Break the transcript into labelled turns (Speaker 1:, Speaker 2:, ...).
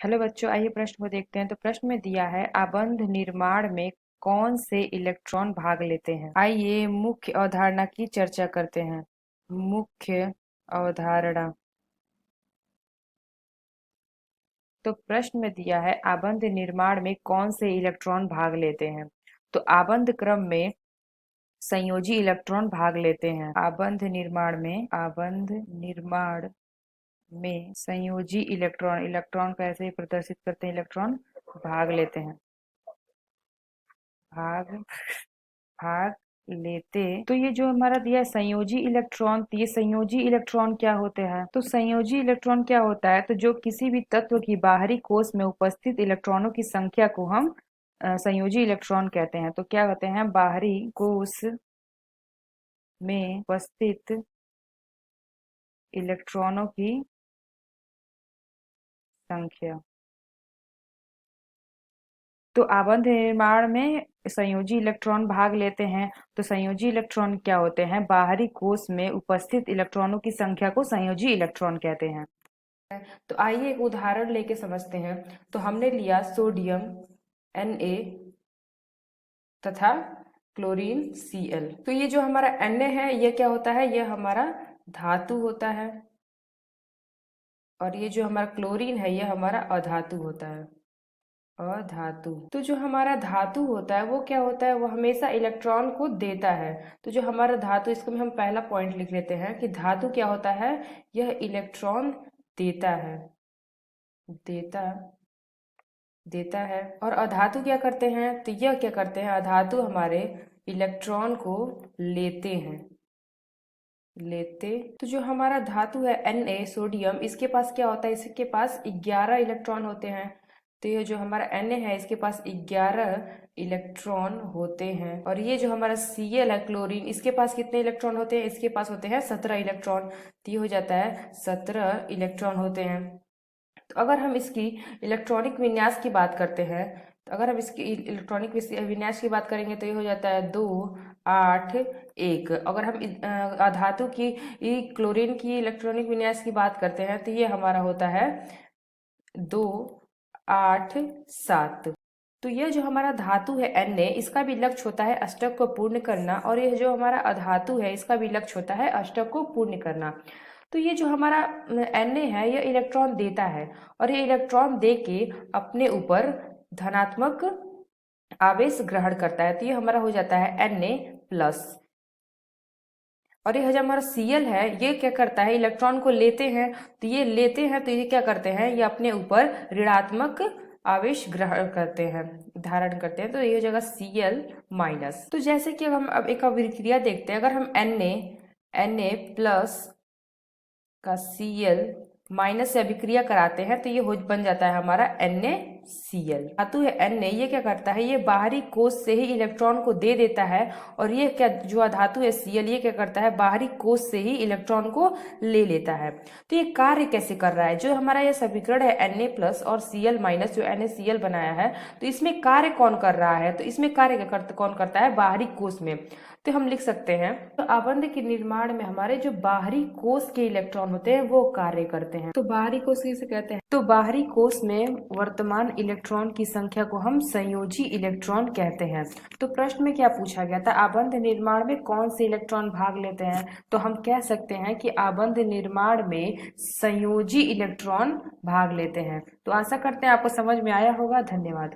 Speaker 1: Hello बच्चों, आइए प्रश्न को देखते हैं। तो प्रश्न में दिया है आबंध निर्माण में कौन से इलेक्ट्रॉन भाग लेते हैं। आइए मुख्य अवधारणा की चर्चा करते हैं। मुख्य अवधारणा। तो प्रश्न में दिया है आबंध निर्माण में कौन से इलेक्ट्रॉन भाग लेते हैं। तो आबंध क्रम में संयोजी इलेक्ट्रॉन भाग लेते हैं। आबंध निर्माण में संयोजी इलेक्ट्रॉन इलेक्ट्रॉन कैसे प्रदर्शित करते हैं। इलेक्ट्रॉन भाग लेते हैं। भाग भाग लेते। तो ये जो हमारा दिया है संयोजी इलेक्ट्रॉन, तो ये संयोजी इलेक्ट्रॉन क्या होते हैं। तो संयोजी इलेक्ट्रॉन क्या होता है, तो जो किसी भी तत्व की बाहरी कोश में उपस्थित इलेक्ट्रॉनों की संख्या को हम संयोजी इलेक्ट्रॉन कहते हैं। तो क्या कहते हैं, बाहरी कोश में उपस्थित इलेक्ट्रॉनों की संख्या। तो आबंध निर्माण में संयोजी इलेक्ट्रॉन भाग लेते हैं। तो संयोजी इलेक्ट्रॉन क्या होते हैं, बाहरी कोश में उपस्थित इलेक्ट्रॉनों की संख्या को संयोजी इलेक्ट्रॉन कहते हैं। तो आइए एक उदाहरण लेके समझते हैं। तो हमने लिया सोडियम Na तथा क्लोरीन Cl। तो ये जो हमारा Na है ये क्या होता है, ये हमारा धातु होता है, और ये जो हमारा क्लोरीन है ये हमारा अधातु होता है। अधातु। तो जो हमारा धातु होता है वो क्या होता है, वो हमेशा इलेक्ट्रॉन को देता है। तो जो हमारा धातु, इसको में हम पहला पॉइंट लिख लेते हैं कि धातु क्या होता है, यह इलेक्ट्रॉन देता है। देता देता है। और अधातु क्या करते हैं, तो यह क्या करते हैं, अधातु हमारे इलेक्ट्रॉन को लेते हैं। तो जो हमारा धातु है Na सोडियम, इसके पास क्या होता है, इसके पास 11 इलेक्ट्रॉन होते हैं। तो ये जो हमारा Na है इसके पास 11 इलेक्ट्रॉन होते हैं। और ये जो हमारा Cl है क्लोरीन, इसके पास कितने इलेक्ट्रॉन होते हैं, इसके पास होते हैं 17 इलेक्ट्रॉन। तो ये हो जाता है 17 इलेक्ट्रॉन होते हैं। तो अगर हम इसकी इलेक्ट्रॉनिक विन्यास की बात करते हैं, तो अगर हम इसकी इलेक्ट्रॉनिक विन्यास की बात करेंगे तो ये हो जाता है 2 8 1। अगर हम धातु की क्लोरीन की इलेक्ट्रॉनिक विन्यास की बात करते हैं तो ये हमारा होता है 2 8 7। तो यह जो हमारा धातु है Na, इसका भी लक्ष्य होता है अष्टक को पूर्ण करना, और यह जो हमारा अधातु है इसका भी लक्ष्य होता है अष्टक को पूर्ण करना। तो ये जो हमारा Na है यह इलेक्ट्रॉन देता है, और ये इलेक्ट्रॉन दे के अपने ऊपर धनात्मक आवेश ग्रहण करता है। तो ये हमारा हो जाता है Na+। और ये जो हमारा Cl है ये क्या करता है, इलेक्ट्रॉन को लेते हैं। तो ये क्या करते हैं, ये अपने ऊपर ऋणात्मक आवेश ग्रहण करते हैं, धारण करते हैं। तो ये हो जाएगा Cl-। तो जैसे कि हम अब एक अभिक्रिया देखते हैं। अगर हम Na+ का Cl- से अभिक्रिया कराते हैं तो ये हो बन जाता है हमारा NaCl। धातु है Na, ये क्या करता है, ये बाहरी कोश से ही इलेक्ट्रॉन को दे देता है। और ये क्या, जो धातु है Cl, ये क्या करता है, बाहरी कोश से ही इलेक्ट्रॉन को ले लेता है। तो ये कार्य कैसे कर रहा है, जो हमारा ये समीकरण है Na+ और Cl- जो NaCl बनाया है, तो इसमें कार्य कौन कर रहा है, तो इसमें कार्य कौन करता है, बाहरी कोश में। तो हम लिख सकते हैं, तो आबंध के निर्माण में हमारे जो बाहरी कोश के इलेक्ट्रॉन होते हैं वो कार्य करते हैं। तो बाहरी कोश किसे कहते हैं, तो बाहरी कोश में वर्तमान इलेक्ट्रॉन की संख्या को हम संयोजी इलेक्ट्रॉन कहते हैं। तो प्रश्न में क्या पूछा गया था, आबंध निर्माण में कौन से इलेक्ट्रॉन भाग लेते हैं। तो हम कह सकते हैं कि आबंध निर्माण में संयोजी इलेक्ट्रॉन भाग लेते हैं। तो आशा करते हैं आपको समझ में आया होगा। धन्यवाद।